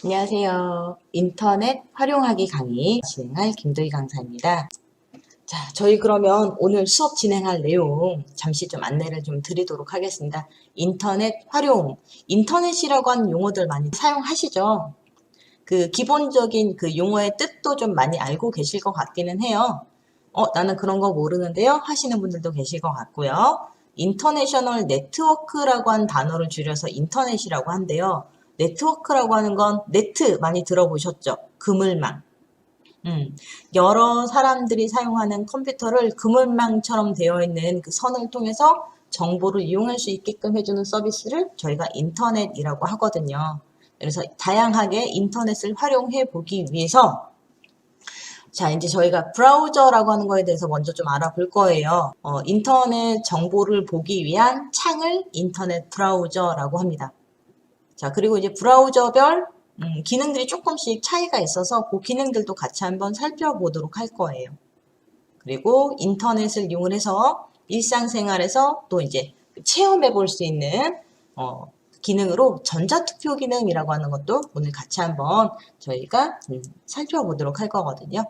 안녕하세요. 인터넷 활용하기 강의 진행할 김도희 강사입니다. 자, 저희 그러면 오늘 수업 진행할 내용 잠시 좀 안내를 좀 드리도록 하겠습니다. 인터넷 활용, 인터넷이라고 하는 용어들 많이 사용하시죠? 그 기본적인 그 용어의 뜻도 좀 많이 알고 계실 것 같기는 해요. 나는 그런 거 모르는데요? 하시는 분들도 계실 것 같고요. 인터내셔널 네트워크라고 한 단어를 줄여서 인터넷이라고 한대요. 네트워크라고 하는 건 네트 많이 들어보셨죠? 그물망. 여러 사람들이 사용하는 컴퓨터를 그물망처럼 되어 있는 그 선을 통해서 정보를 이용할 수 있게끔 해주는 서비스를 저희가 인터넷이라고 하거든요. 그래서 다양하게 인터넷을 활용해 보기 위해서 자, 이제 저희가 브라우저라고 하는 거에 대해서 먼저 좀 알아볼 거예요. 인터넷 정보를 보기 위한 창을 인터넷 브라우저라고 합니다. 자, 그리고 이제 브라우저별 기능들이 조금씩 차이가 있어서 그 기능들도 같이 한번 살펴보도록 할 거예요. 그리고 인터넷을 이용을 해서 일상생활에서 또 이제 체험해 볼 수 있는 기능으로 전자투표 기능이라고 하는 것도 오늘 같이 한번 저희가 살펴보도록 할 거거든요.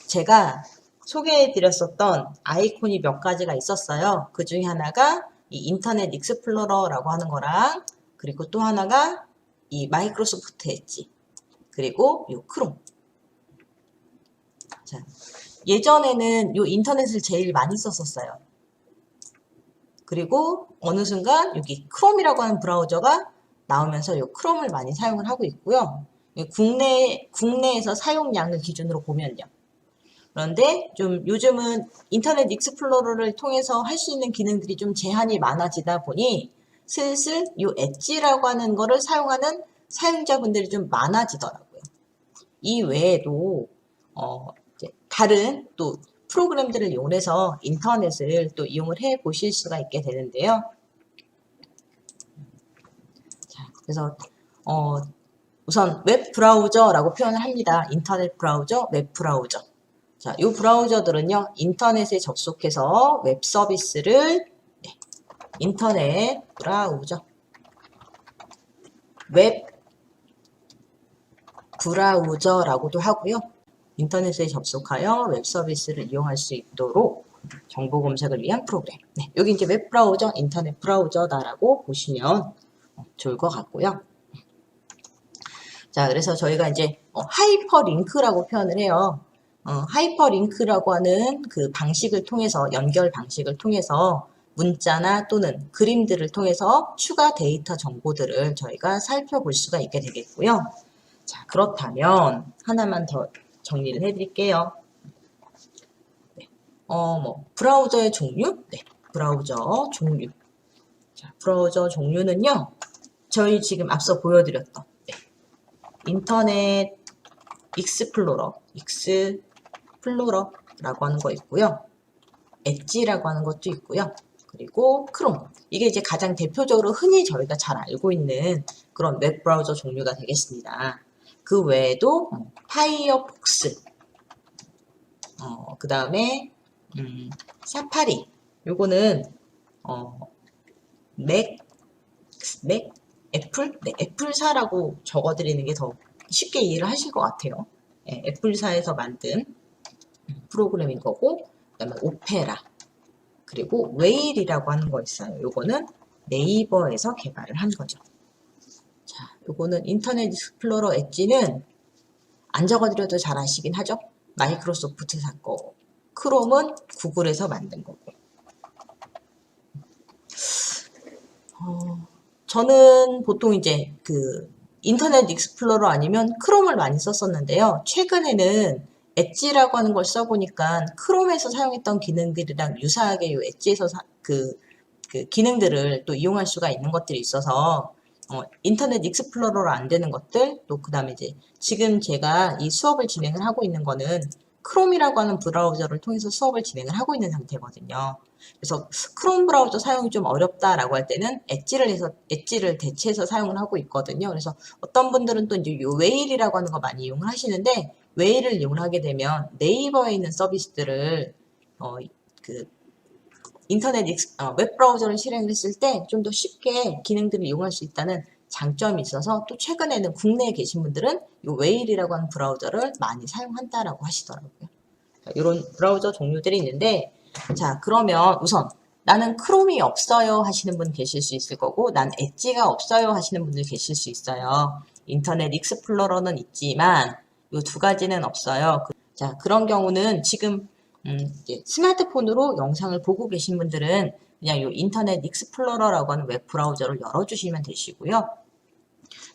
제가 소개해 드렸었던 아이콘이 몇 가지가 있었어요. 그 중에 하나가 이 인터넷 익스플로러라고 하는 거랑 그리고 또 하나가 이 마이크로소프트 엣지 그리고 요 크롬. 자, 예전에는 요 인터넷을 제일 많이 썼었어요. 그리고 어느 순간 여기 크롬이라고 하는 브라우저가 나오면서 요 크롬을 많이 사용을 하고 있고요. 국내에서 사용량을 기준으로 보면요. 그런데 좀 요즘은 인터넷 익스플로러를 통해서 할 수 있는 기능들이 좀 제한이 많아지다 보니 슬슬 이 엣지라고 하는 거를 사용하는 사용자분들이 좀 많아지더라고요. 이 외에도 이제 다른 또 프로그램들을 이용해서 인터넷을 또 이용을 해 보실 수가 있게 되는데요. 자, 그래서 우선 웹 브라우저라고 표현을 합니다. 인터넷 브라우저, 웹 브라우저. 자, 이 브라우저들은요, 인터넷에 접속해서 웹 서비스를 인터넷 브라우저, 웹 브라우저라고도 하고요. 인터넷에 접속하여 웹 서비스를 이용할 수 있도록 정보 검색을 위한 프로그램. 네, 여기 이제 웹 브라우저, 인터넷 브라우저다라고 보시면 좋을 것 같고요. 자, 그래서 저희가 이제 하이퍼링크라고 표현을 해요. 하이퍼링크라고 하는 그 방식을 통해서, 연결 방식을 통해서 문자나 또는 그림들을 통해서 추가 데이터 정보들을 저희가 살펴볼 수가 있게 되겠고요. 자, 그렇다면 하나만 더 정리를 해드릴게요. 네. 브라우저의 종류? 네, 브라우저 종류. 자, 브라우저 종류는요, 저희 지금 앞서 보여드렸던 인터넷 익스플로러라고 하는 거 있고요. 엣지라고 하는 것도 있고요. 그리고 크롬. 이게 이제 가장 대표적으로 흔히 저희가 잘 알고 있는 그런 웹 브라우저 종류가 되겠습니다. 그 외에도 파이어폭스, 그 다음에 사파리. 요거는 맥, 애플? 네, 애플사라고 적어드리는 게 더 쉽게 이해를 하실 것 같아요. 네, 애플사에서 만든 프로그램인 거고, 그 다음에 오페라, 그리고 웨일이라고 하는 거 있어요. 요거는 네이버에서 개발을 한 거죠. 자, 요거는 인터넷 익스플로러 엣지는 안 적어드려도 잘 아시긴 하죠? 마이크로소프트사 거고, 크롬은 구글에서 만든 거고. 저는 보통 이제 그 인터넷 익스플로러 아니면 크롬을 많이 썼었는데요. 최근에는 엣지라고 하는 걸 써보니까 크롬에서 사용했던 기능들이랑 유사하게 이 엣지에서 그 기능들을 또 이용할 수가 있는 것들이 있어서 인터넷 익스플로러로 안 되는 것들, 또 그 다음에 이제 지금 제가 이 수업을 진행을 하고 있는 거는 크롬이라고 하는 브라우저를 통해서 수업을 진행을 하고 있는 상태거든요. 그래서 크롬 브라우저 사용이 좀 어렵다라고 할 때는 엣지를 대체해서 사용을 하고 있거든요. 그래서 어떤 분들은 또 이제 요 웨일이라고 하는 거 많이 이용을 하시는데, 웨일을 이용을 하게 되면 네이버에 있는 서비스들을 그 인터넷 웹 브라우저를 실행을 했을 때 좀 더 쉽게 기능들을 이용할 수 있다는 장점이 있어서 또 최근에는 국내에 계신 분들은 이 웨일이라고 하는 브라우저를 많이 사용한다라고 하시더라고요. 이런 브라우저 종류들이 있는데, 자, 그러면 우선 나는 크롬이 없어요 하시는 분 계실 수 있을 거고, 난 엣지가 없어요 하시는 분들 계실 수 있어요. 인터넷 익스플로러는 있지만 이 두 가지는 없어요. 자, 그런 경우는 지금 이제 스마트폰으로 영상을 보고 계신 분들은 그냥 이 인터넷 익스플로러라고 하는 웹 브라우저를 열어주시면 되시고요.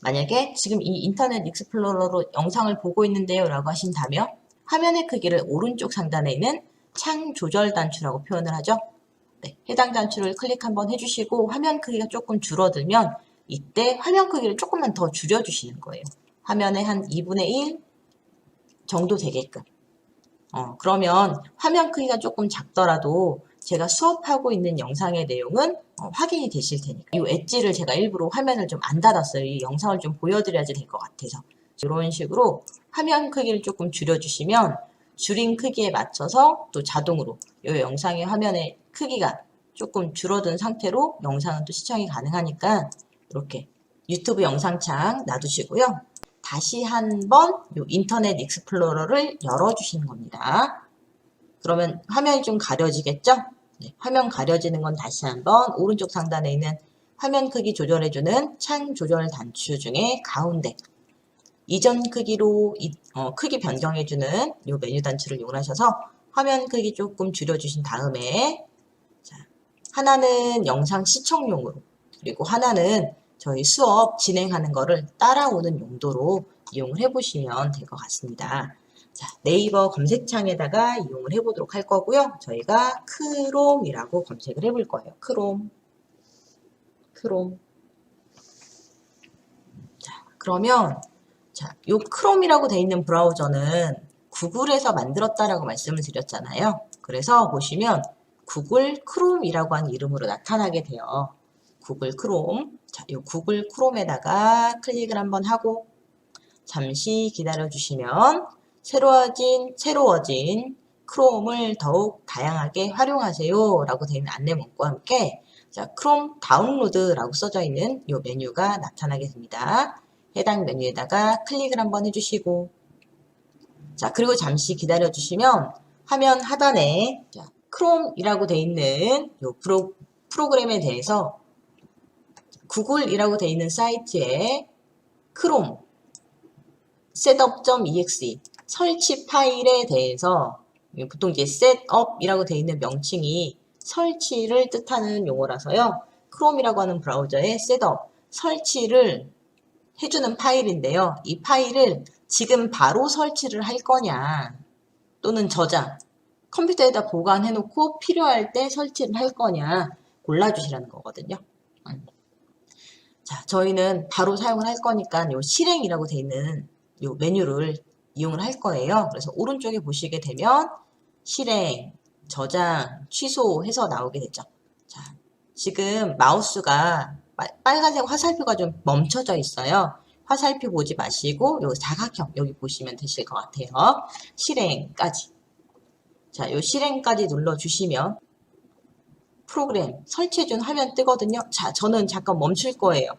만약에 지금 이 인터넷 익스플로러로 영상을 보고 있는데요 라고 하신다면 화면의 크기를 오른쪽 상단에 있는 창 조절 단추라고 표현을 하죠. 네, 해당 단추를 클릭 한번 해주시고 화면 크기가 조금 줄어들면 이때 화면 크기를 조금만 더 줄여주시는 거예요. 화면의 한 2분의 1 정도 되게끔. 그러면 화면 크기가 조금 작더라도 제가 수업하고 있는 영상의 내용은 확인이 되실 테니까. 이 엣지를 제가 일부러 화면을 좀 안 닫았어요. 이 영상을 좀 보여드려야지 될 것 같아서. 이런 식으로 화면 크기를 조금 줄여주시면 줄인 크기에 맞춰서 또 자동으로 이 영상의 화면의 크기가 조금 줄어든 상태로 영상은 또 시청이 가능하니까 이렇게 유튜브 영상창 놔두시고요. 다시 한번 인터넷 익스플로러를 열어주시는 겁니다. 그러면 화면이 좀 가려지겠죠? 네, 화면 가려지는 건 다시 한번 오른쪽 상단에 있는 화면 크기 조절해주는 창 조절 단추 중에 가운데 이전 크기로 크기 변경해주는 이 메뉴 단추를 이용하셔서 화면 크기 조금 줄여주신 다음에 자, 하나는 영상 시청용으로 그리고 하나는 저희 수업 진행하는 거를 따라오는 용도로 이용을 해보시면 될 것 같습니다. 자, 네이버 검색창에다가 이용을 해보도록 할 거고요. 저희가 크롬이라고 검색을 해볼 거예요. 크롬. 자, 그러면 자, 요 크롬이라고 되어 있는 브라우저는 구글에서 만들었다라고 말씀을 드렸잖아요. 그래서 보시면 구글 크롬이라고 하는 이름으로 나타나게 돼요. 구글 크롬. 자, 요 구글 크롬에다가 클릭을 한번 하고 잠시 기다려 주시면 새로워진 크롬을 더욱 다양하게 활용하세요 라고 되어 있는 안내 문구와 함께 자, 크롬 다운로드라고 써져 있는 이 메뉴가 나타나게 됩니다. 해당 메뉴에다가 클릭을 한번 해주시고 자, 그리고 잠시 기다려 주시면 화면 하단에 자, 크롬이라고 되어 있는 이 프로그램에 대해서 구글이라고 되어 있는 사이트에 크롬 setup.exe 설치 파일에 대해서 보통 이제 setup이라고 되어 있는 명칭이 설치를 뜻하는 용어라서요. 크롬이라고 하는 브라우저에 setup 설치를 해주는 파일인데요. 이 파일을 지금 바로 설치를 할 거냐 또는 저장 컴퓨터에다 보관해놓고 필요할 때 설치를 할 거냐 골라주시라는 거거든요. 자, 저희는 바로 사용을 할 거니까 요 실행이라고 되어 있는 요 메뉴를 이용을 할 거예요. 그래서 오른쪽에 보시게 되면 실행, 저장, 취소해서 나오게 되죠. 자, 지금 마우스가 빨간색 화살표가 좀 멈춰져 있어요. 화살표 보지 마시고 요 사각형 여기 보시면 되실 것 같아요. 실행까지. 자, 요 실행까지 눌러주시면 프로그램 설치해준 화면 뜨거든요. 자, 저는 잠깐 멈출 거예요.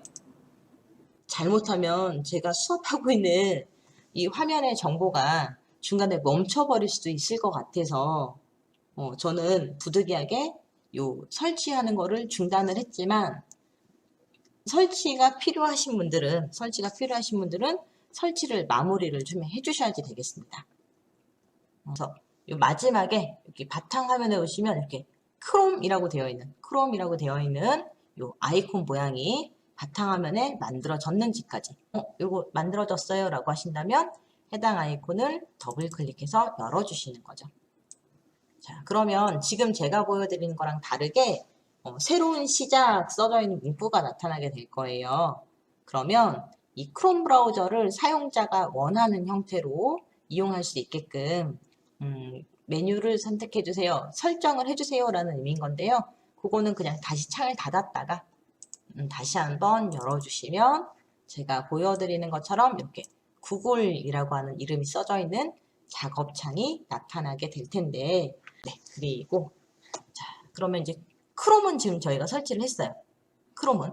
잘못하면 제가 수업하고 있는 이 화면의 정보가 중간에 멈춰버릴 수도 있을 것 같아서 저는 부득이하게 요 설치하는 거를 중단을 했지만 설치가 필요하신 분들은 설치를 마무리를 좀 해주셔야지 되겠습니다. 그래서 요 마지막에 여기 바탕화면에 오시면 이렇게 크롬이라고 되어 있는 요 아이콘 모양이 바탕화면에 만들어졌는지까지 요거 만들어졌어요 라고 하신다면 해당 아이콘을 더블 클릭해서 열어주시는 거죠. 자, 그러면 지금 제가 보여드리는 거랑 다르게 새로운 시작 써져 있는 문구가 나타나게 될 거예요. 그러면 이 크롬 브라우저를 사용자가 원하는 형태로 이용할 수 있게끔 메뉴를 선택해 주세요. 설정을 해 주세요 라는 의미인 건데요. 그거는 그냥 다시 창을 닫았다가 다시 한번 열어주시면 제가 보여드리는 것처럼 이렇게 구글이라고 하는 이름이 써져 있는 작업창이 나타나게 될 텐데 네, 그리고 자, 그러면 이제 크롬은 지금 저희가 설치를 했어요. 크롬은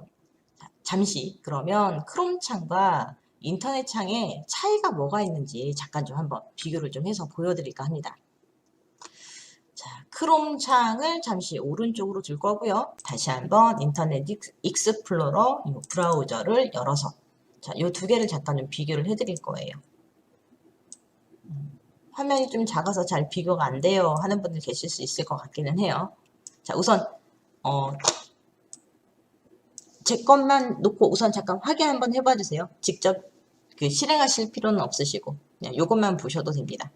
잠시 그러면 크롬 창과 인터넷 창에 차이가 뭐가 있는지 잠깐 좀 한번 비교를 좀 해서 보여드릴까 합니다. 자, 크롬 창을 잠시 오른쪽으로 둘 거고요. 다시 한번 인터넷 익스플로러 이 브라우저를 열어서 자, 이 두 개를 잠깐 좀 비교를 해드릴 거예요. 화면이 좀 작아서 잘 비교가 안 돼요 하는 분들 계실 수 있을 것 같기는 해요. 자, 우선 제 것만 놓고 우선 잠깐 확인 한번 해봐 주세요. 직접 그 실행하실 필요는 없으시고 그냥 이것만 보셔도 됩니다.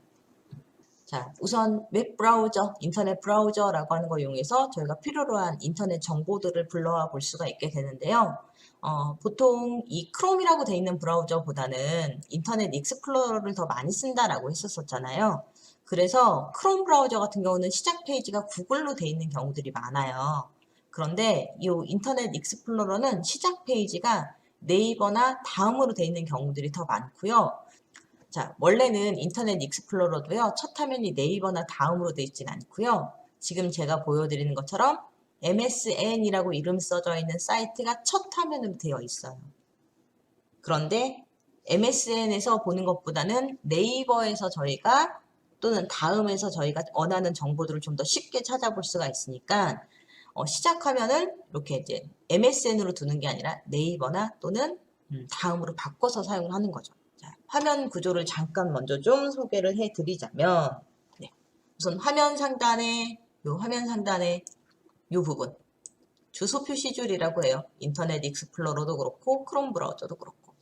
자, 우선 웹 브라우저, 인터넷 브라우저라고 하는 걸 이용해서 저희가 필요로 한 인터넷 정보들을 불러와 볼 수가 있게 되는데요. 보통 이 크롬이라고 되어 있는 브라우저보다는 인터넷 익스플로러를 더 많이 쓴다라고 했었잖아요. 그래서 크롬 브라우저 같은 경우는 시작 페이지가 구글로 되어 있는 경우들이 많아요. 그런데 이 인터넷 익스플로러는 시작 페이지가 네이버나 다음으로 되어 있는 경우들이 더 많고요. 자, 원래는 인터넷 익스플로러도요, 첫 화면이 네이버나 다음으로 되어 있진 않고요. 지금 제가 보여드리는 것처럼 MSN이라고 이름 써져 있는 사이트가 첫 화면으로 되어 있어요. 그런데 MSN에서 보는 것보다는 네이버에서 저희가 또는 다음에서 저희가 원하는 정보들을 좀 더 쉽게 찾아볼 수가 있으니까 시작 화면을 이렇게 이제 MSN으로 두는 게 아니라 네이버나 또는 다음으로 바꿔서 사용을 하는 거죠. 자, 화면 구조를 잠깐 먼저 좀 소개를 해드리자면 네, 우선 화면 상단에 이 부분 주소 표시줄이라고 해요. 인터넷 익스플로러도 그렇고 크롬 브라우저도 그렇고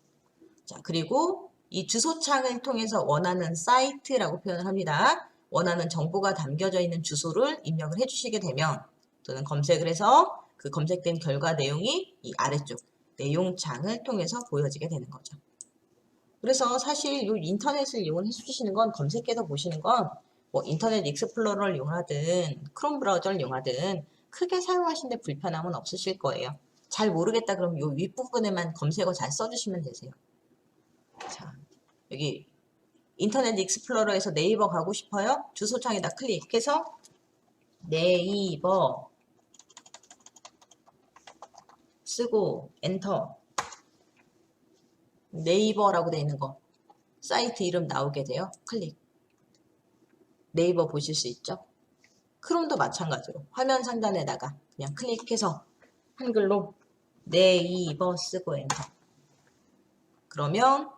자 그리고 이 주소창을 통해서 원하는 사이트라고 표현을 합니다. 원하는 정보가 담겨져 있는 주소를 입력을 해주시게 되면 또는 검색을 해서 그 검색된 결과 내용이 이 아래쪽 내용창을 통해서 보여지게 되는 거죠. 그래서 사실 이 인터넷을 이용해 주시는 건 검색해서 보시는 건 뭐 인터넷 익스플로러를 이용하든 크롬 브라우저를 이용하든 크게 사용하시는데 불편함은 없으실 거예요. 잘 모르겠다 그러면 이 윗부분에만 검색어 잘 써주시면 되세요. 자, 여기 인터넷 익스플로러에서 네이버 가고 싶어요? 주소창에다 클릭해서 네이버 쓰고 엔터 네이버라고 되어 있는 거 사이트 이름 나오게 돼요. 클릭 네이버 보실 수 있죠. 크롬도 마찬가지로 화면 상단에다가 그냥 클릭해서 한글로 네이버 쓰고 엔터 그러면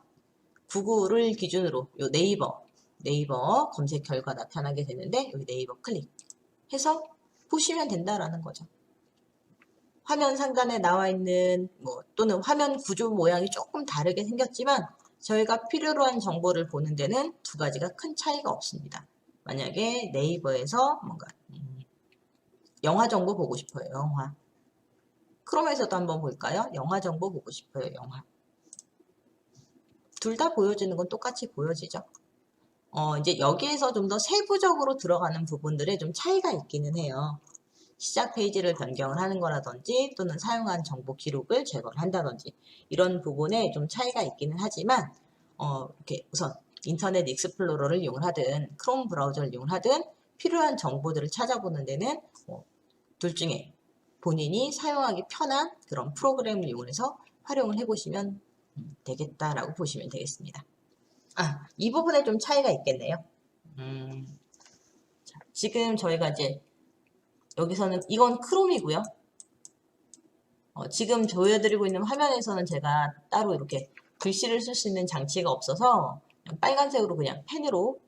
구글을 기준으로 요 네이버 검색 결과 나타나게 되는데 여기 네이버 클릭해서 보시면 된다라는 거죠. 화면 상단에 나와 있는 또는 화면 구조 모양이 조금 다르게 생겼지만 저희가 필요로 한 정보를 보는 데는 두 가지가 큰 차이가 없습니다. 만약에 네이버에서 뭔가 영화 정보 보고 싶어요. 영화. 크롬에서도 한번 볼까요? 영화 정보 보고 싶어요. 영화. 둘 다 보여지는 건 똑같이 보여지죠. 이제 여기에서 좀 더 세부적으로 들어가는 부분들에 좀 차이가 있기는 해요. 시작 페이지를 변경을 하는 거라든지 또는 사용한 정보 기록을 제거를 한다든지 이런 부분에 좀 차이가 있기는 하지만 이렇게 우선 인터넷 익스플로러를 이용을 하든 크롬 브라우저를 이용을 하든 필요한 정보들을 찾아보는 데는 둘 중에 본인이 사용하기 편한 그런 프로그램을 이용해서 활용을 해보시면 되겠다라고 보시면 되겠습니다. 이 부분에 좀 차이가 있겠네요. 자, 지금 저희가 이제 여기서는 이건 크롬이고요. 지금 보여드리고 있는 화면에서는 제가 따로 이렇게 글씨를 쓸 수 있는 장치가 없어서 그냥 빨간색으로 그냥 펜으로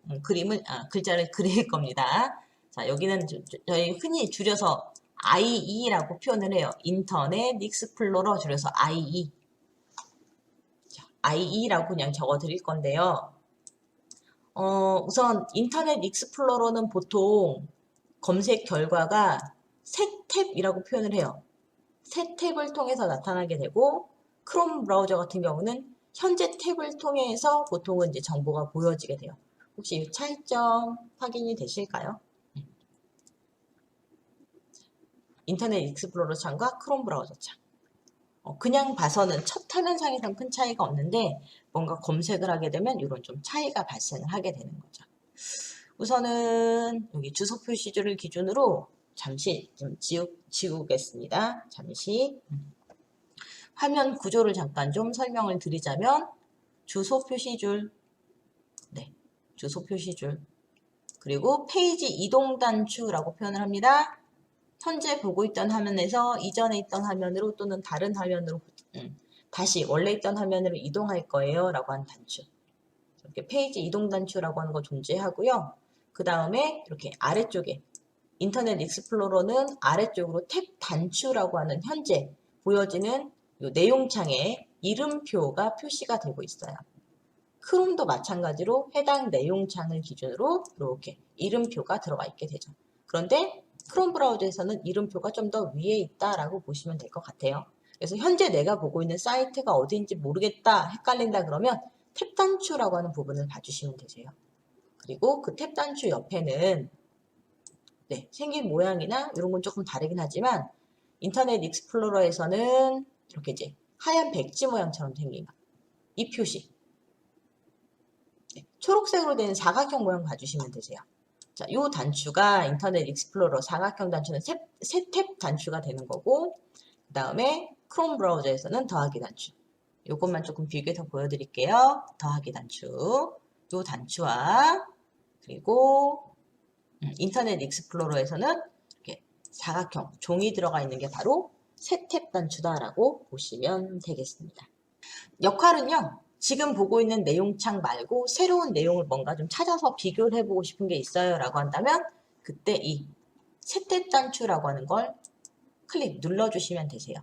글자를 그릴 겁니다. 자, 여기는 저희 흔히 줄여서 IE라고 표현을 해요. 인터넷 익스플로러 줄여서 IE. 자, IE라고 그냥 적어 드릴 건데요. 우선 인터넷 익스플로러는 보통 검색 결과가 새 탭이라고 표현을 해요. 새 탭을 통해서 나타나게 되고 크롬 브라우저 같은 경우는 현재 탭을 통해서 보통은 이제 정보가 보여지게 돼요. 혹시 차이점 확인이 되실까요? 인터넷 익스플로러 창과 크롬 브라우저 창. 그냥 봐서는 첫 화면상에선 큰 차이가 없는데 뭔가 검색을 하게 되면 이런 좀 차이가 발생을 하게 되는 거죠. 우선은 여기 주소 표시줄을 기준으로 잠시 좀 지우겠습니다. 잠시. 화면 구조를 잠깐 좀 설명을 드리자면 주소 표시줄, 네, 주소 표시줄, 그리고 페이지 이동 단추라고 표현을 합니다. 현재 보고 있던 화면에서 이전에 있던 화면으로 또는 다른 화면으로 다시 원래 있던 화면으로 이동할 거예요 라고 하는 단추. 이렇게 페이지 이동 단추라고 하는 거 존재하고요. 그 다음에 이렇게 아래쪽에 인터넷 익스플로러는 아래쪽으로 탭 단추라고 하는 현재 보여지는 이 내용창에 이름표가 표시가 되고 있어요. 크롬도 마찬가지로 해당 내용창을 기준으로 이렇게 이름표가 들어가 있게 되죠. 그런데 크롬 브라우저에서는 이름표가 좀 더 위에 있다라고 보시면 될 것 같아요. 그래서 현재 내가 보고 있는 사이트가 어디인지 모르겠다, 헷갈린다 그러면 탭 단추라고 하는 부분을 봐주시면 되세요. 그리고 그 탭 단추 옆에는 네, 생긴 모양이나 이런 건 조금 다르긴 하지만 인터넷 익스플로러에서는 이렇게 이제 하얀 백지 모양처럼 생긴 이 표시, 네, 초록색으로 된 사각형 모양 봐주시면 되세요. 자, 요 단추가 인터넷 익스플로러 사각형 단추는 세 탭 단추가 되는 거고, 그 다음에 크롬 브라우저에서는 더하기 단추. 요것만 조금 비교해서 보여드릴게요. 더하기 단추. 요 단추와 그리고 인터넷 익스플로러에서는 이렇게 사각형 종이 들어가 있는 게 바로 세 탭 단추다라고 보시면 되겠습니다. 역할은요. 지금 보고 있는 내용창 말고 새로운 내용을 뭔가 좀 찾아서 비교를 해보고 싶은 게 있어요 라고 한다면 그때 이 세 탭 단추라고 하는 걸 클릭 눌러주시면 되세요.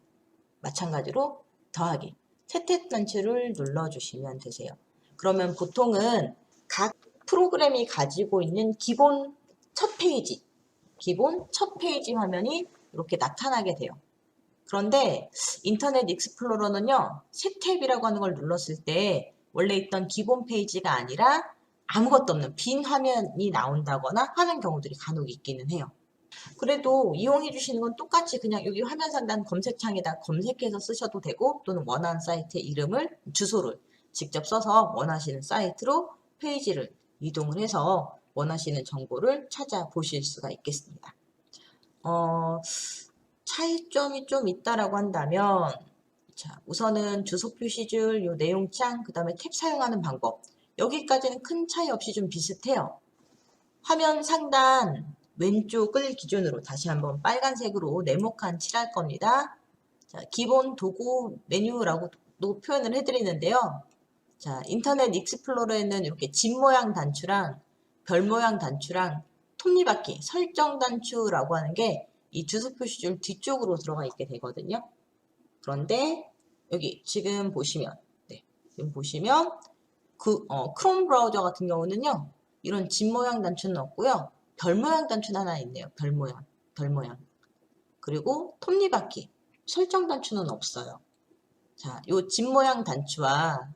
마찬가지로 더하기 세 탭 단추를 눌러주시면 되세요. 그러면 보통은 각 프로그램이 가지고 있는 기본 첫 페이지 화면이 이렇게 나타나게 돼요. 그런데 인터넷 익스플로러는요, 새 탭이라고 하는 걸 눌렀을 때 원래 있던 기본 페이지가 아니라 아무것도 없는 빈 화면이 나온다거나 하는 경우들이 간혹 있기는 해요. 그래도 이용해 주시는 건 똑같이 그냥 여기 화면 상단 검색창에다 검색해서 쓰셔도 되고 또는 원하는 사이트의 이름을, 주소를 직접 써서 원하시는 사이트로 페이지를 이동을 해서 원하시는 정보를 찾아보실 수가 있겠습니다. 차이점이 좀 있다라고 한다면 자, 우선은 주소 표시줄, 요 내용창, 그 다음에 탭 사용하는 방법 여기까지는 큰 차이 없이 좀 비슷해요. 화면 상단 왼쪽을 기준으로 다시 한번 빨간색으로 네모칸 칠할 겁니다. 자, 기본 도구 메뉴라고도 표현을 해드리는데요. 자, 인터넷 익스플로러에는 이렇게 집 모양 단추랑 별 모양 단추랑 톱니바퀴 설정 단추라고 하는 게 이 주소 표시줄 뒤쪽으로 들어가 있게 되거든요. 그런데 여기 지금 보시면 크롬 브라우저 같은 경우는요. 이런 집 모양 단추는 없고요. 별 모양 단추는 하나 있네요. 별 모양. 그리고 톱니바퀴 설정 단추는 없어요. 자, 요 집 모양 단추와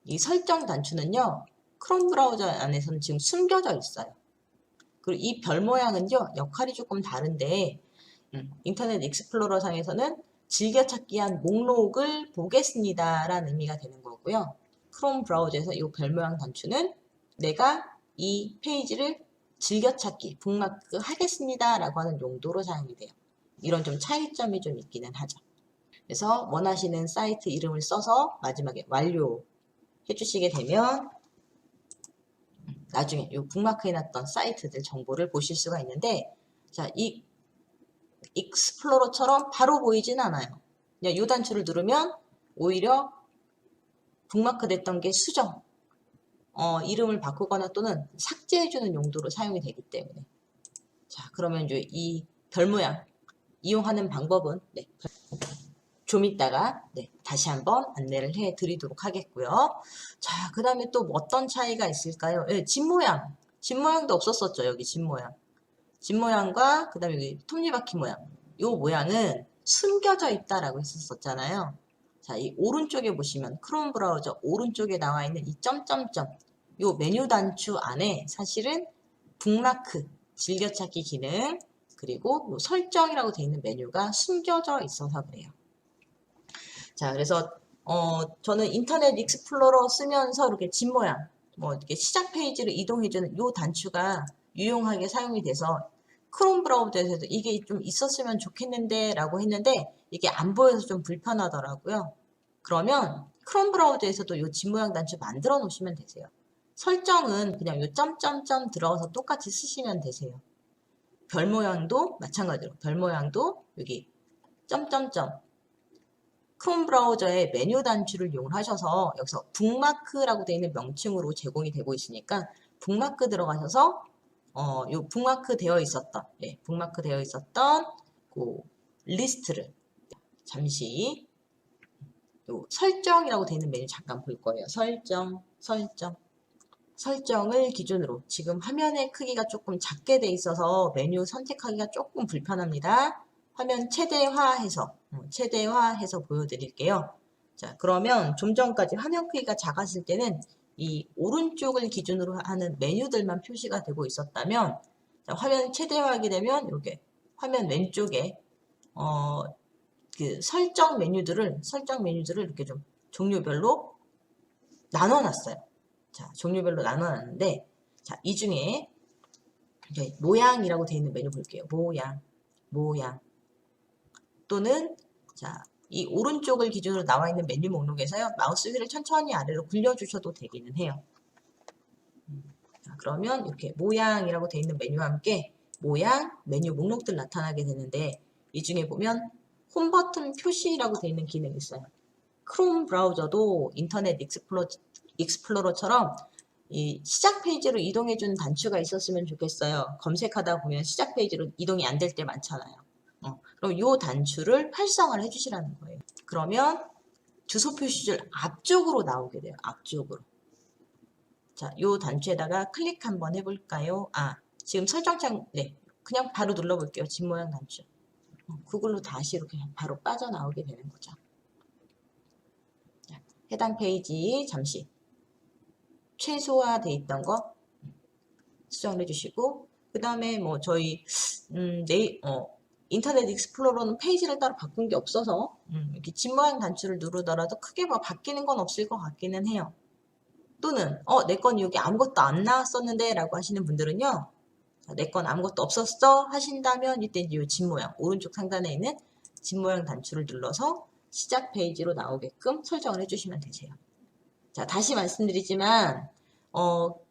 이 설정 단추는요. 크롬 브라우저 안에서는 지금 숨겨져 있어요. 그리고 이 별 모양은요. 역할이 조금 다른데 인터넷 익스플로러 상에서는 즐겨찾기한 목록을 보겠습니다 라는 의미가 되는 거고요. 크롬 브라우저에서 이 별 모양 단추는 내가 이 페이지를 즐겨찾기, 북마크 하겠습니다 라고 하는 용도로 사용이 돼요. 이런 좀 차이점이 좀 있기는 하죠. 그래서 원하시는 사이트 이름을 써서 마지막에 완료 해주시게 되면 나중에 이 북마크 해놨던 사이트들 정보를 보실 수가 있는데 자, 이 익스플로러처럼 바로 보이진 않아요. 그냥 이 단추를 누르면 오히려 북마크 됐던 게 수정, 이름을 바꾸거나 또는 삭제해주는 용도로 사용이 되기 때문에 자, 그러면 이제 이 별 모양 이용하는 방법은 좀 이따가 다시 한번 안내를 해 드리도록 하겠고요. 자, 그 다음에 또 어떤 차이가 있을까요? 집 모양도 없었었죠. 여기 집 모양과 그 다음에 여기 톱니바퀴 모양. 이 모양은 숨겨져 있다라고 했었잖아요. 자, 이 오른쪽에 보시면 크롬 브라우저 오른쪽에 나와 있는 이 점점점 이 메뉴 단추 안에 사실은 북마크, 즐겨찾기 기능 그리고 설정이라고 되어 있는 메뉴가 숨겨져 있어서 그래요. 자, 그래서 저는 인터넷 익스플로러 쓰면서 이렇게 집 모양, 이렇게 시작 페이지를 이동해주는 이 단추가 유용하게 사용이 돼서 크롬 브라우저에서도 이게 좀 있었으면 좋겠는데 라고 했는데 이게 안 보여서 좀 불편하더라고요. 그러면 크롬 브라우저에서도 이 집 모양 단추 만들어 놓으시면 되세요. 설정은 그냥 이 점점점 들어가서 똑같이 쓰시면 되세요. 별 모양도 마찬가지로 별 모양도 여기 점점점 크롬 브라우저의 메뉴 단추를 이용하셔서 여기서 북마크라고 되어 있는 명칭으로 제공이 되고 있으니까 북마크 들어가셔서 요 북마크 되어 있었던 북마크 되어 있었던 그 리스트를 잠시 요 설정이라고 되어 있는 메뉴 잠깐 볼 거예요. 설정을 기준으로 지금 화면의 크기가 조금 작게 돼 있어서 메뉴 선택하기가 조금 불편합니다. 화면 최대화해서 보여드릴게요. 자, 그러면 좀 전까지 화면 크기가 작았을 때는 이 오른쪽을 기준으로 하는 메뉴들만 표시가 되고 있었다면 자, 화면 최대화하게 되면 이렇게 화면 왼쪽에 그 설정 메뉴들을 이렇게 좀 종류별로 나눠놨어요. 자, 종류별로 나눠놨는데 자, 이 중에 이제 모양이라고 되어 있는 메뉴 볼게요. 모양 또는 자, 이 오른쪽을 기준으로 나와 있는 메뉴 목록에서요. 마우스 휠을 천천히 아래로 굴려주셔도 되기는 해요. 자, 그러면 이렇게 모양이라고 되어 있는 메뉴와 함께 모양, 메뉴 목록들 나타나게 되는데 이 중에 보면 홈 버튼 표시라고 되어 있는 기능이 있어요. 크롬 브라우저도 인터넷 익스플로러처럼 이 시작 페이지로 이동해주는 단추가 있었으면 좋겠어요. 검색하다 보면 시작 페이지로 이동이 안 될 때 많잖아요. 그럼 이 단추를 활성화를 해주시라는 거예요. 그러면 주소 표시줄 앞쪽으로 나오게 돼요. 앞쪽으로. 자, 이 단추에다가 클릭 한번 해볼까요? 아, 지금 설정창, 네, 그냥 바로 눌러볼게요. 집 모양 단추. 구글로 다시 이렇게 바로 빠져나오게 되는 거죠. 자, 해당 페이지 잠시 최소화돼 있던 거 수정을 해주시고 그 다음에 뭐 저희 인터넷 익스플로러는 페이지를 따로 바꾼 게 없어서 이렇게 집 모양 단추를 누르더라도 크게 뭐 바뀌는 건 없을 것 같기는 해요. 또는 내 건 여기 아무것도 안 나왔었는데 라고 하시는 분들은요. 내 건 아무것도 없었어 하신다면 이때 이 집 모양 오른쪽 상단에 있는 집 모양 단추를 눌러서 시작 페이지로 나오게끔 설정을 해주시면 되세요. 자, 다시 말씀드리지만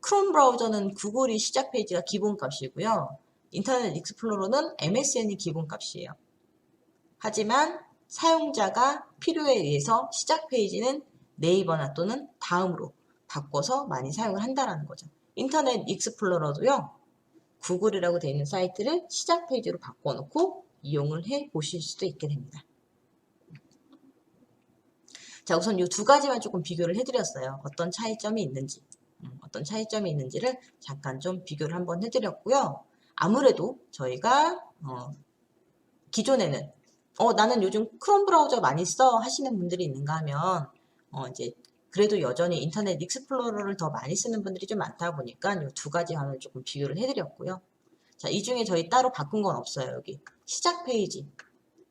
크롬 브라우저는 구글이 시작 페이지가 기본값이고요. 인터넷 익스플로러는 MSN이 기본값이에요. 하지만 사용자가 필요에 의해서 시작 페이지는 네이버나 또는 다음으로 바꿔서 많이 사용을 한다는 거죠. 인터넷 익스플로러도요. 구글이라고 되어 있는 사이트를 시작 페이지로 바꿔놓고 이용을 해 보실 수도 있게 됩니다. 자, 우선 이 두 가지만 조금 비교를 해드렸어요. 어떤 차이점이 있는지를 잠깐 좀 비교를 한번 해드렸고요. 아무래도 저희가 기존에는 나는 요즘 크롬 브라우저 많이 써 하시는 분들이 있는가 하면 이제 그래도 여전히 인터넷 익스플로러를 더 많이 쓰는 분들이 좀 많다 보니까 이 두 가지 화면을 조금 비교를 해드렸고요. 자, 이 중에 저희 따로 바꾼 건 없어요. 여기 시작 페이지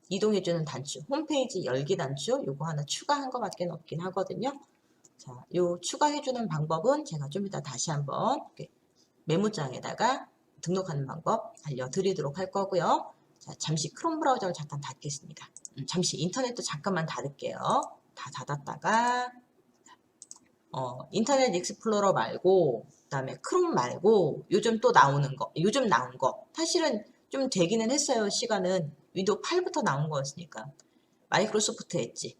이동해주는 단추, 홈페이지 열기 단추 요거 하나 추가한 것밖에 없긴 하거든요. 자, 요 추가해주는 방법은 제가 좀 이따 다시 한번 메모장에다가 등록하는 방법 알려드리도록 할 거고요. 자, 잠시 크롬 브라우저를 잠깐 닫겠습니다. 잠시 인터넷도 잠깐만 닫을게요. 다 닫았다가 인터넷 익스플로러 말고 그다음에 크롬 말고 요즘 또 나오는 거, 요즘 나온 거 사실은 좀 되기는 했어요. 시간은 윈도우 8부터 나온 거였으니까 마이크로소프트 엣지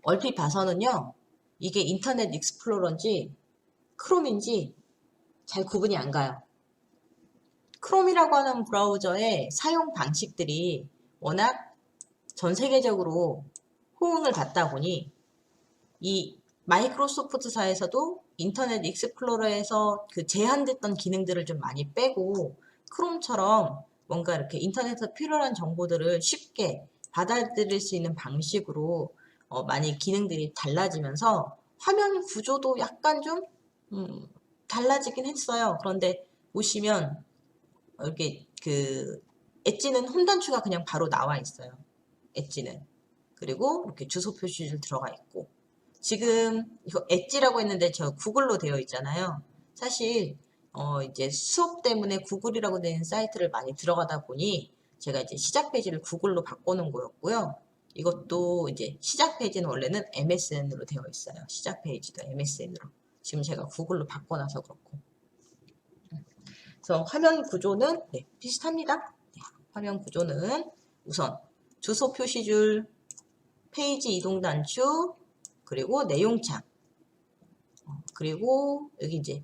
얼핏 봐서는요. 이게 인터넷 익스플로러인지 크롬인지 잘 구분이 안 가요. 크롬이라고 하는 브라우저의 사용 방식들이 워낙 전 세계적으로 호응을 받다 보니 이 마이크로소프트사에서도 인터넷 익스플로러에서 그 제한됐던 기능들을 좀 많이 빼고 크롬처럼 뭔가 이렇게 인터넷에서 필요한 정보들을 쉽게 받아들일 수 있는 방식으로 많이 기능들이 달라지면서 화면 구조도 약간 좀 달라지긴 했어요. 그런데 보시면 이렇게 그 엣지는 홈 단추가 그냥 바로 나와 있어요. 엣지는. 그리고 이렇게 주소 표시줄 들어가 있고 지금 이거 엣지라고 했는데 저 구글로 되어 있잖아요. 사실 이제 수업 때문에 구글이라고 되는 사이트를 많이 들어가다 보니 제가 이제 시작 페이지를 구글로 바꿔놓은 거였고요. 이것도 이제 시작 페이지는 원래는 MSN으로 되어 있어요. 시작 페이지도 MSN으로. 지금 제가 구글로 바꿔놔서 그렇고. 그래서 화면 구조는 네, 비슷합니다. 네, 화면 구조는 우선 주소 표시줄, 페이지 이동 단축, 그리고 내용창, 그리고 여기 이제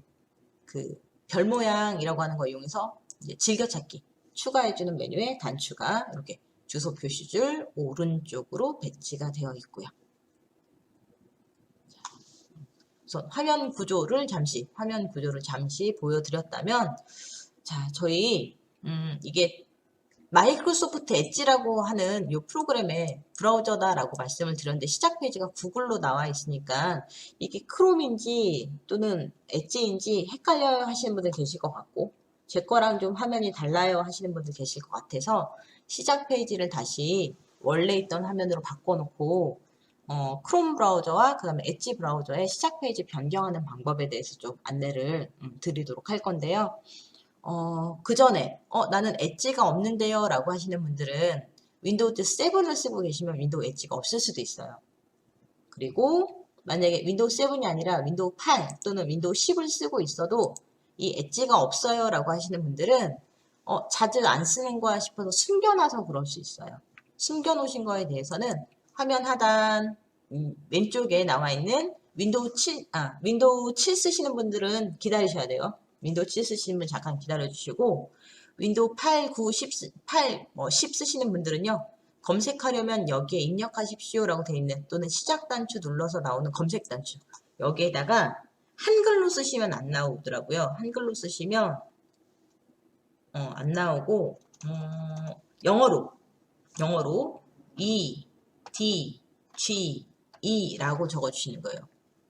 그 별 모양이라고 하는 거 이용해서 이제 즐겨찾기 추가해주는 메뉴에 단추가 이렇게 주소 표시줄 오른쪽으로 배치가 되어 있고요. 우선 화면 구조를 잠시 보여드렸다면, 자, 저희 이게 마이크로소프트 엣지라고 하는 이 프로그램의 브라우저다라고 말씀을 드렸는데 시작 페이지가 구글로 나와 있으니까 이게 크롬인지 또는 엣지인지 헷갈려요 하시는 분들 계실 것 같고 제 거랑 좀 화면이 달라요 하시는 분들 계실 것 같아서 시작 페이지를 다시 원래 있던 화면으로 바꿔놓고 크롬 브라우저와 그 다음에 엣지 브라우저의 시작 페이지 변경하는 방법에 대해서 좀 안내를 드리도록 할 건데요. 그 전에, 나는 엣지가 없는데요 라고 하시는 분들은 윈도우 7을 쓰고 계시면 윈도우 엣지가 없을 수도 있어요. 그리고 만약에 윈도우 7이 아니라 윈도우 8 또는 윈도우 10을 쓰고 있어도 이 엣지가 없어요 라고 하시는 분들은 자주 안 쓰는 거야 싶어서 숨겨놔서 그럴 수 있어요. 숨겨놓으신 거에 대해서는 화면 하단 왼쪽에 나와 있는 윈도우 7 쓰시는 분들은 기다리셔야 돼요. 윈도우 7 쓰시는 분 잠깐 기다려 주시고 윈도우 8, 9, 10, 10 쓰시는 분들은요. 검색하려면 여기에 입력하십시오 라고 되어 있는 또는 시작 단추 눌러서 나오는 검색 단추 여기에다가 한글로 쓰시면 안 나오더라고요. 한글로 쓰시면 안 나오고 영어로 E, D, G, E 라고 적어주시는 거예요.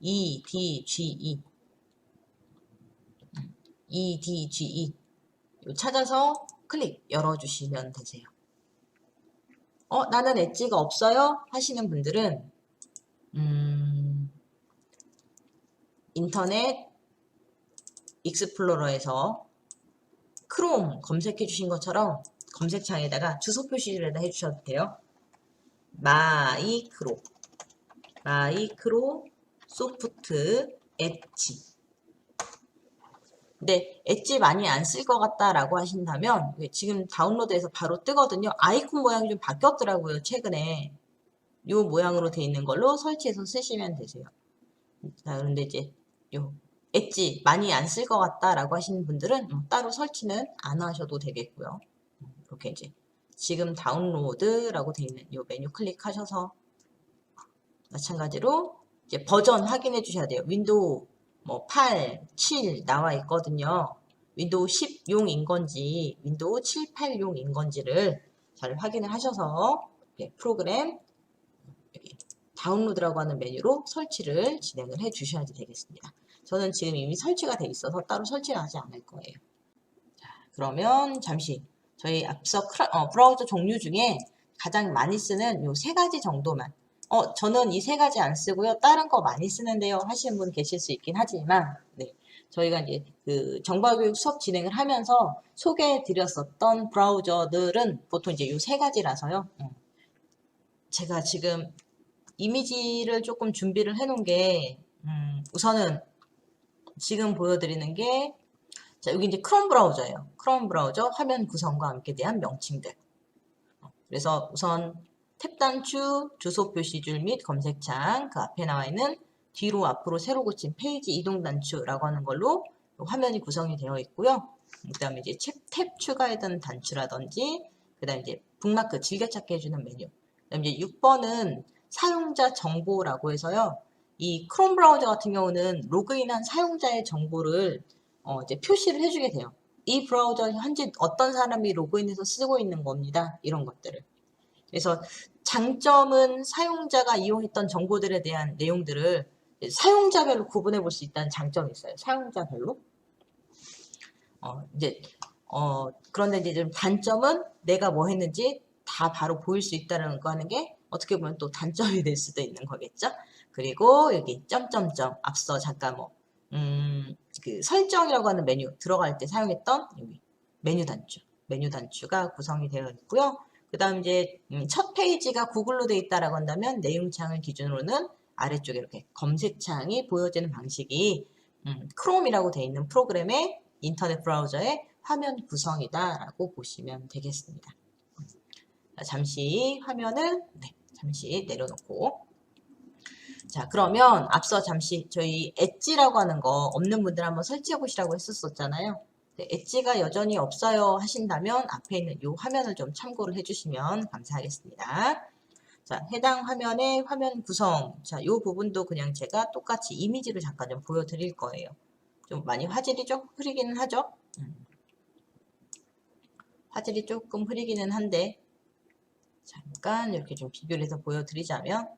E, D, G, E E, D, G, E 찾아서 클릭 열어주시면 되세요. 나는 엣지가 없어요 하시는 분들은 인터넷 익스플로러에서 크롬 검색해 주신 것처럼 검색창에다가 주소 표시를 해주셔도 돼요. 마이크로소프트 엣지. 근데 엣지 많이 안 쓸 것 같다라고 하신다면 지금 다운로드해서 바로 뜨거든요. 아이콘 모양이 좀 바뀌었더라고요. 최근에 이 모양으로 돼 있는 걸로 설치해서 쓰시면 되세요. 자, 그런데 이제 요 엣지 많이 안 쓸 것 같다라고 하시는 분들은 따로 설치는 안 하셔도 되겠고요. 이렇게 이제 지금 다운로드라고 돼 있는 이 메뉴 클릭하셔서 마찬가지로 이제 버전 확인해 주셔야 돼요. 윈도우 8, 7 나와 있거든요. 윈도우 10용인 건지 윈도우 7, 8용인 건지를 잘 확인을 하셔서 프로그램 여기 다운로드라고 하는 메뉴로 설치를 진행을 해 주셔야 되겠습니다. 저는 지금 이미 설치가 돼 있어서 따로 설치를 하지 않을 거예요. 자, 그러면 잠시 저희 앞서 브라우저 종류 중에 가장 많이 쓰는 요 세 가지 정도만 저는 이 세 가지 안 쓰고요. 다른 거 많이 쓰는데요. 하시는 분 계실 수 있긴 하지만, 네. 저희가 이제 그 정보교육 수업 진행을 하면서 소개해 드렸었던 브라우저들은 보통 이제 요 세 가지라서요. 제가 지금 이미지를 조금 준비를 해 놓은 게, 우선은 지금 보여드리는 게, 자, 여기 이제 크롬 브라우저예요. 크롬 브라우저 화면 구성과 함께 대한 명칭들. 그래서 우선 탭 단추, 주소 표시줄 및 검색창, 그 앞에 나와 있는 뒤로 앞으로 세로 고친 페이지 이동 단추라고 하는 걸로 화면이 구성이 되어 있고요. 그 다음에 이제 탭 추가해둔 단추라든지, 그 다음에 이제 북마크 즐겨찾기 해주는 메뉴. 그 다음에 이제 6번은 사용자 정보라고 해서요. 이 크롬 브라우저 같은 경우는 로그인한 사용자의 정보를 이제 표시를 해주게 돼요. 이 브라우저 현재 어떤 사람이 로그인해서 쓰고 있는 겁니다. 이런 것들을. 그래서 장점은 사용자가 이용했던 정보들에 대한 내용들을 사용자별로 구분해 볼 수 있다는 장점이 있어요. 사용자별로. 그런데 이제 좀 단점은 내가 뭐 했는지 다 바로 보일 수 있다는 거 하는 게 어떻게 보면 또 단점이 될 수도 있는 거겠죠. 그리고 여기 점점점 앞서 잠깐 그 설정이라고 하는 메뉴 들어갈 때 사용했던 여기 메뉴 단추가 구성이 되어 있고요. 그 다음 이제 첫 페이지가 구글로 되어 있다라고 한다면 내용창을 기준으로는 아래쪽에 이렇게 검색창이 보여지는 방식이 크롬이라고 되어 있는 프로그램의 인터넷 브라우저의 화면 구성이다라고 보시면 되겠습니다. 잠시 화면을 잠시 내려놓고, 자, 그러면 앞서 잠시 저희 엣지라고 하는 거 없는 분들 한번 설치해 보시라고 했었잖아요. 엣지가 여전히 없어요 하신다면 앞에 있는 이 화면을 좀 참고를 해주시면 감사하겠습니다. 자, 해당 화면의 화면 구성. 자, 이 부분도 그냥 제가 똑같이 이미지로 잠깐 좀 보여드릴 거예요. 좀 많이 화질이 좀 흐리기는 하죠. 화질이 조금 흐리기는 한데, 잠깐 이렇게 좀 비교를 해서 보여드리자면,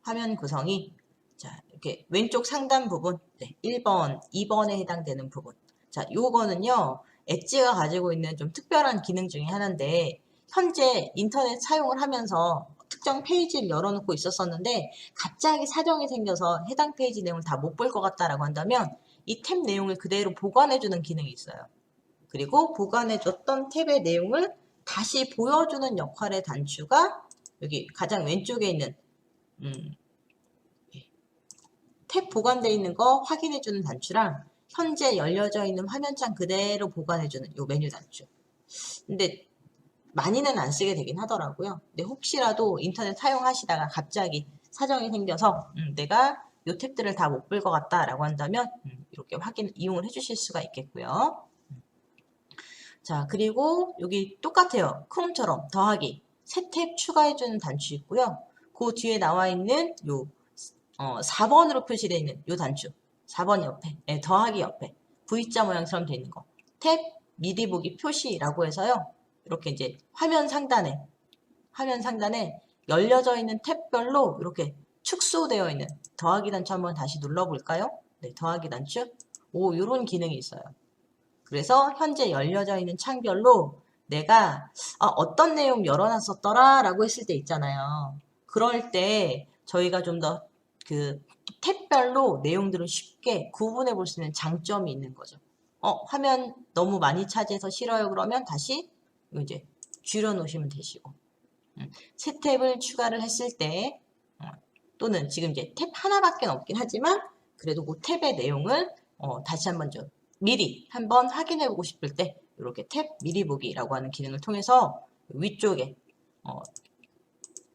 화면 구성이, 자, 이렇게 왼쪽 상단 부분, 1번, 2번에 해당되는 부분. 자, 요거는요, 엣지가 가지고 있는 좀 특별한 기능 중에 하나인데, 현재 인터넷 사용을 하면서 특정 페이지를 열어놓고 있었었는데, 갑자기 사정이 생겨서 해당 페이지 내용을 다 못 볼 것 같다라고 한다면, 이 탭 내용을 그대로 보관해주는 기능이 있어요. 그리고 보관해줬던 탭의 내용을 다시 보여주는 역할의 단추가 여기 가장 왼쪽에 있는 탭 보관되어 있는 거 확인해주는 단추랑 현재 열려져 있는 화면창 그대로 보관해주는 이 메뉴 단추. 근데 많이는 안 쓰게 되긴 하더라고요. 근데 혹시라도 인터넷 사용하시다가 갑자기 사정이 생겨서 내가 이 탭들을 다 못 볼 것 같다라고 한다면 이렇게 이용을 해주실 수가 있겠고요. 자, 그리고 여기 똑같아요. 크롬처럼 더하기 새 탭 추가해주는 단추 있고요. 그 뒤에 나와 있는 요 4번으로 표시되어 있는 요 단추 4번 옆에 더하기 옆에 V자 모양처럼 되어 있는 거 탭 미리 보기 표시라고 해서요. 이렇게 이제 화면 상단에 열려져 있는 탭별로 이렇게 축소되어 있는 더하기 단추 한번 다시 눌러볼까요? 네, 더하기 단추. 요런 기능이 있어요. 그래서 현재 열려져 있는 창별로 내가 어떤 내용 열어놨었더라 라고 했을 때 있잖아요. 그럴 때 저희가 좀 더 그 탭별로 내용들을 쉽게 구분해 볼 수 있는 장점이 있는 거죠. 화면 너무 많이 차지해서 싫어요 그러면 다시 이제 줄여 놓으시면 되시고 새 탭을 추가를 했을 때 또는 지금 이제 탭 하나밖에 없긴 하지만 그래도 그 탭의 내용을 다시 한번 좀 미리 한번 확인해 보고 싶을 때 이렇게 탭 미리 보기라고 하는 기능을 통해서 위쪽에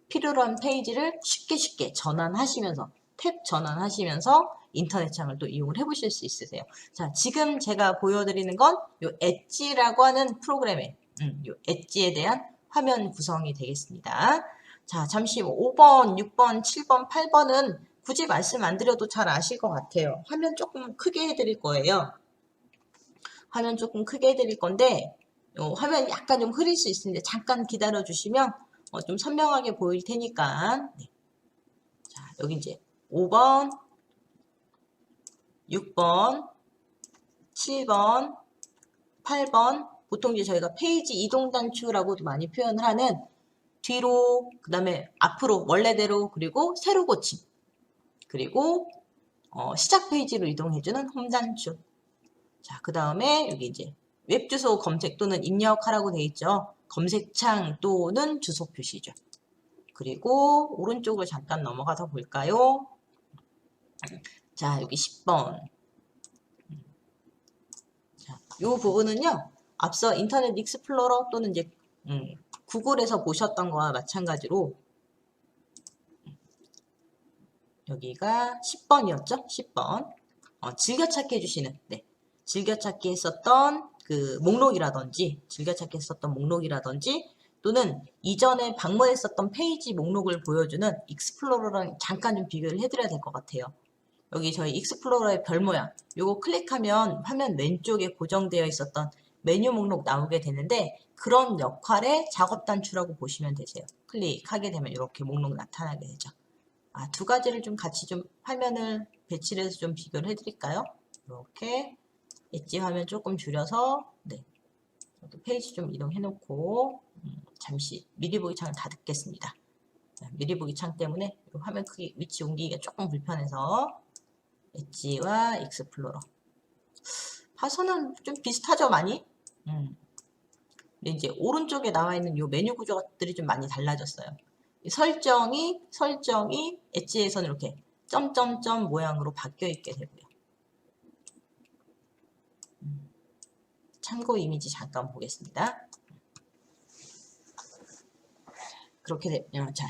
필요로 한 페이지를 쉽게 전환하시면서 탭 전환하시면서 인터넷 창을 또 이용을 해보실 수 있으세요. 자, 지금 제가 보여드리는 건 요 엣지라고 하는 프로그램의 요 엣지에 대한 화면 구성이 되겠습니다. 자, 잠시 5번, 6번, 7번, 8번은 굳이 말씀 안 드려도 잘 아실 것 같아요. 화면 조금 크게 해드릴 거예요. 화면 조금 크게 해드릴 건데 화면 약간 좀 흐릴 수 있는데 잠깐 기다려 주시면 좀 선명하게 보일 테니까 자, 여기 이제 5번, 6번, 7번, 8번 보통 이제 저희가 페이지 이동 단추라고도 많이 표현을 하는 뒤로 그 다음에 앞으로 원래대로 그리고 세로 고침 그리고 시작 페이지로 이동해주는 홈 단추. 자, 그 다음에 여기 이제 웹 주소 검색 또는 입력하라고 되어 있죠. 검색창 또는 주소 표시죠. 그리고 오른쪽을 잠깐 넘어가서 볼까요? 자, 여기 10번. 자, 이 부분은요. 앞서 인터넷 익스플로러 또는 이제 구글에서 보셨던 거와 마찬가지로 여기가 10번이었죠? 10번. 즐겨찾기 해주시는 즐겨찾기 했었던 그 목록이라든지 또는 이전에 방문했었던 페이지 목록을 보여주는 익스플로러랑 잠깐 좀 비교를 해드려야 될 것 같아요. 여기 저희 익스플로러의 별 모양 요거 클릭하면 화면 왼쪽에 고정되어 있었던 메뉴 목록 나오게 되는데 그런 역할의 작업 단추라고 보시면 되세요. 클릭하게 되면 이렇게 목록 나타나게 되죠. 두 가지를 좀 같이 좀 화면을 배치를 해서 좀 비교를 해드릴까요? 이렇게 엣지 화면 조금 줄여서 페이지 좀 이동해 놓고 잠시 미리 보기 창을 닫겠습니다. 미리 보기 창 때문에 화면 크기 위치 옮기기가 조금 불편해서 엣지와 익스플로러. 봐서는 좀 비슷하죠, 많이? 근데 이제 오른쪽에 나와 있는 이 메뉴 구조들이 좀 많이 달라졌어요. 설정이 엣지에서는 이렇게 점점점 모양으로 바뀌어 있게 되고요. 참고 이미지 잠깐 보겠습니다. 그렇게 자,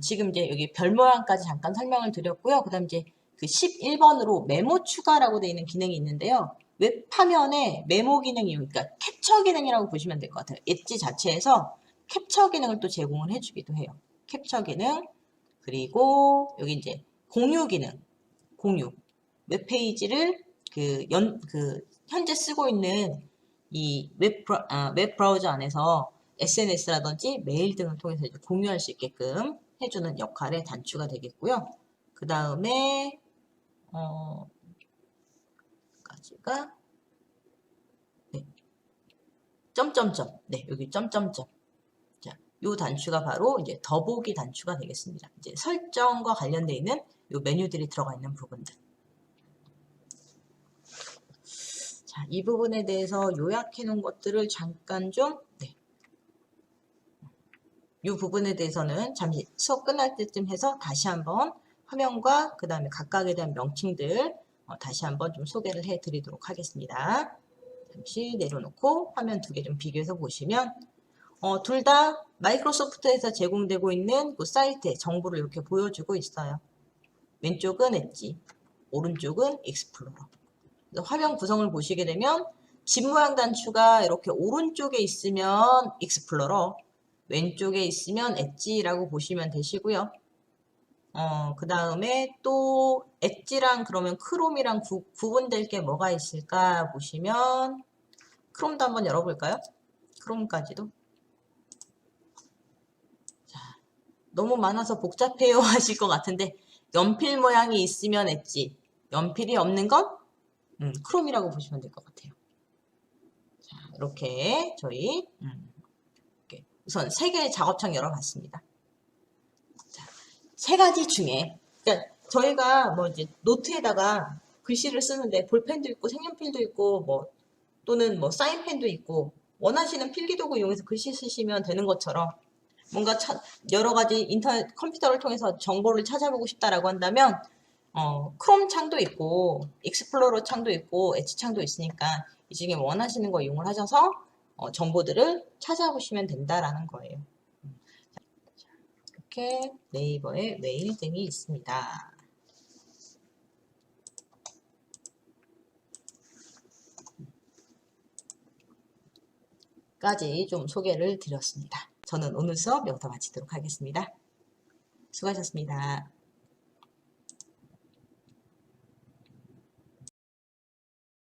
지금 이제 여기 별 모양까지 잠깐 설명을 드렸고요. 그 다음 이제 그 11번으로 메모 추가라고 되어 있는 기능이 있는데요. 웹 화면에 메모 기능이, 그러니까 캡처 기능이라고 보시면 될 것 같아요. 엣지 자체에서 캡처 기능을 또 제공을 해주기도 해요. 캡처 기능, 그리고 여기 이제 공유 기능, 공유. 웹페이지를 현재 쓰고 있는 이 웹 브라우저 안에서 SNS라든지 메일 등을 통해서 이제 공유할 수 있게끔 해주는 역할의 단추가 되겠고요. 그 다음에 까지가 네. 점점점. 네, 여기 점점점. 자, 요 단추가 바로 이제 더보기 단추가 되겠습니다. 이제 설정과 관련되어 있는 요 메뉴들이 들어가 있는 부분들. 자, 이 부분에 대해서 요약해 놓은 것들을 잠깐 좀, 네. 이 부분에 대해서는 잠시 수업 끝날 때쯤 해서 다시 한번 화면과 그 다음에 각각에 대한 명칭들 다시 한번 좀 소개를 해 드리도록 하겠습니다. 잠시 내려놓고 화면 두 개 좀 비교해서 보시면 둘 다 마이크로소프트에서 제공되고 있는 그 사이트의 정보를 이렇게 보여주고 있어요. 왼쪽은 엣지, 오른쪽은 익스플로러. 화면 구성을 보시게 되면 집 모양 단추가 이렇게 오른쪽에 있으면 익스플로러, 왼쪽에 있으면 엣지라고 보시면 되시고요. 그 다음에 또 엣지랑 그러면 크롬이랑 구분될 게 뭐가 있을까 보시면 크롬도 한번 열어볼까요? 크롬까지도. 자, 너무 많아서 복잡해요 하실 것 같은데 연필 모양이 있으면 엣지, 연필이 없는 건 크롬이라고 보시면 될 것 같아요. 자, 이렇게 저희 이렇게 우선 세 개의 작업창 열어봤습니다. 자, 세 가지 중에 그러니까 저희가 뭐 이제 노트에다가 글씨를 쓰는데 볼펜도 있고 색연필도 있고 뭐 또는 뭐 사인펜도 있고 원하시는 필기도구 이용해서 글씨 쓰시면 되는 것처럼 뭔가 여러 가지 인터넷 컴퓨터를 통해서 정보를 찾아보고 싶다라고 한다면 크롬 창도 있고 익스플로러 창도 있고 엣지 창도 있으니까 이 중에 원하시는 거 이용을 하셔서 정보들을 찾아보시면 된다라는 거예요. 이렇게 네이버에 메일 등이 있습니다. 까지 좀 소개를 드렸습니다. 저는 오늘 수업 여기서 마치도록 하겠습니다. 수고하셨습니다.